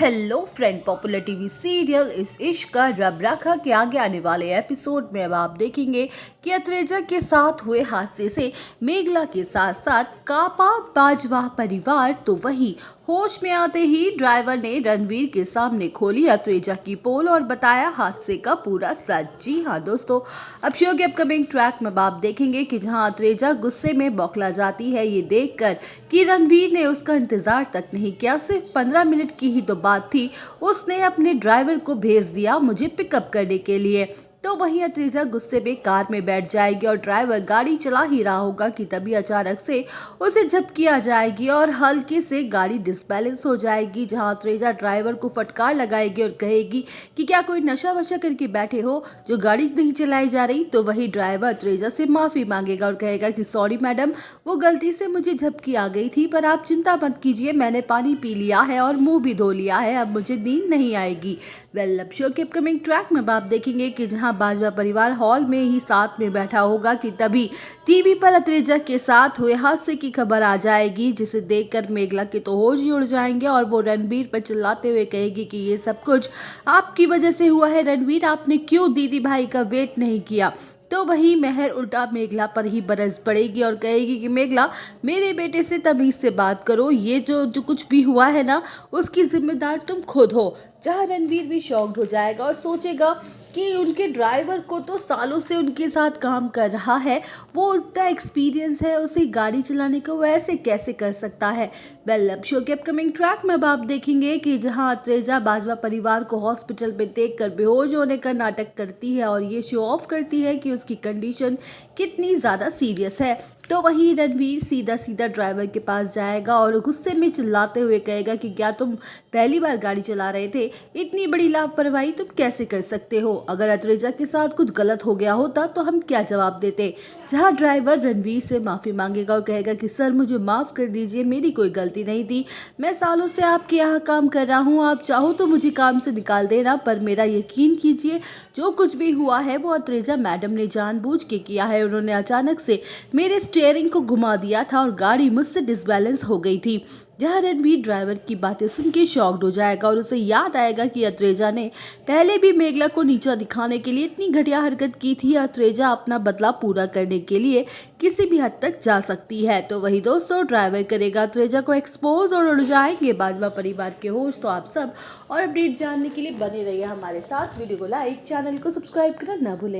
Hello friend, popular TV serial इस इश्क का रब राखा के आगे आने वाले एपिसोड में अब आप देखेंगे कि अत्रेजा के साथ हुए हादसे से मेघला के साथ साथ कापा बाजवा परिवार तो वही होश में आते ही ड्राइवर ने रणवीर के सामने खोली अत्रेजा की पोल और बताया हादसे का पूरा सच। जी हाँ दोस्तों, अब शो के अपकमिंग ट्रैक में आप देखेंगे कि जहां अत्रेजा गुस्से में बौखला जाती है ये देखकर कि रणवीर ने उसका इंतजार तक नहीं किया, सिर्फ 15 मिनट की ही तो बात थी, उसने अपने ड्राइवर को भेज दिया मुझे पिकअप करने के लिए। तो वहीं अत्रेजा गुस्से में कार में बैठ जाएगी और ड्राइवर गाड़ी चला ही रहा होगा कि तभी अचानक से उसे झपकी आ जाएगी और हल्के से गाड़ी डिसबैलेंस हो जाएगी, जहां अत्रेजा ड्राइवर को फटकार लगाएगी और कहेगी कि क्या कोई नशा वशा करके बैठे हो जो गाड़ी नहीं चलाई जा रही। तो वही ड्राइवर अत्रेजा से माफी मांगेगा और कहेगा कि सॉरी मैडम, वो गलती से मुझे झपकी आ गई थी, पर आप चिंता मत कीजिए, मैंने पानी पी लिया है और मुंह भी धो लिया है, अब मुझे नींद नहीं आएगी। अब शो के अपकमिंग ट्रैक में आप देखेंगे कि जहां बाजवा परिवार हॉल में ही साथ में बैठा होगा कि तभी टीवी पर अत्रेजा के साथ हुए हादसे की खबर आ जाएगी, जिसे देखकर मेघला के तो होश ही उड़ जाएंगे और वो रणवीर पर चिल्लाते हुए कहेगी कि ये सब कुछ आपकी वजह से हुआ है रणवीर, आपने क्यों दीदी भाई का वेट नहीं किया। तो वही मेहर उल्टा मेघला पर ही बरस पड़ेगी और कहेगी कि मेघला, मेरे बेटे से तमीज से बात करो, ये जो कुछ भी हुआ है ना उसकी जिम्मेदार तुम खुद हो। जहाँ रणवीर भी शॉक्ड हो जाएगा और सोचेगा कि उनके ड्राइवर को तो सालों से उनके साथ काम कर रहा है, वो उतना एक्सपीरियंस है उसे गाड़ी चलाने का, वो ऐसे कैसे कर सकता है। अब शो के अपकमिंग ट्रैक में अब आप देखेंगे कि जहां अत्रेजा बाजवा परिवार को हॉस्पिटल में देखकर बेहोश होने का नाटक करती है और ये शो ऑफ करती है कि उसकी कंडीशन कितनी ज़्यादा सीरियस है। तो वहीं रणवीर सीधा सीधा ड्राइवर के पास जाएगा और गुस्से में चिल्लाते हुए कहेगा कि क्या तुम पहली बार गाड़ी चला रहे थे, इतनी बड़ी लापरवाही तुम कैसे कर सकते हो, अगर अत्रेजा के साथ कुछ गलत हो गया होता तो हम क्या जवाब देते। जहां ड्राइवर रणवीर से माफ़ी मांगेगा और कहेगा कि सर मुझे माफ़ कर दीजिए, मेरी कोई गलती नहीं थी, मैं सालों से आपके यहाँ काम कर रहा हूँ, आप चाहो तो मुझे काम से निकाल देना, पर मेरा यकीन कीजिए जो कुछ भी हुआ है वो अत्रेजा मैडम ने जानबूझ के किया है, उन्होंने अचानक से मेरे स्टीयरिंग को घुमा दिया था और गाड़ी मुझसे डिसबैलेंस हो गई थी। जहाँ रणवीर ड्राइवर की बातें सुन के शॉक्ड हो जाएगा और उसे याद आएगा कि अत्रेजा ने पहले भी मेघला को नीचा दिखाने के लिए इतनी घटिया हरकत की थी, अत्रेजा अपना बदला पूरा करने के लिए किसी भी हद तक जा सकती है। तो वही दोस्तों, ड्राइवर करेगा अत्रेजा को एक्सपोज और उड़ जाएंगे बाजवा परिवार के होश। तो आप सब और अपडेट जानने के लिए बने रहिए हमारे साथ, वीडियो को लाइक, चैनल को सब्सक्राइब करना ना भूलें।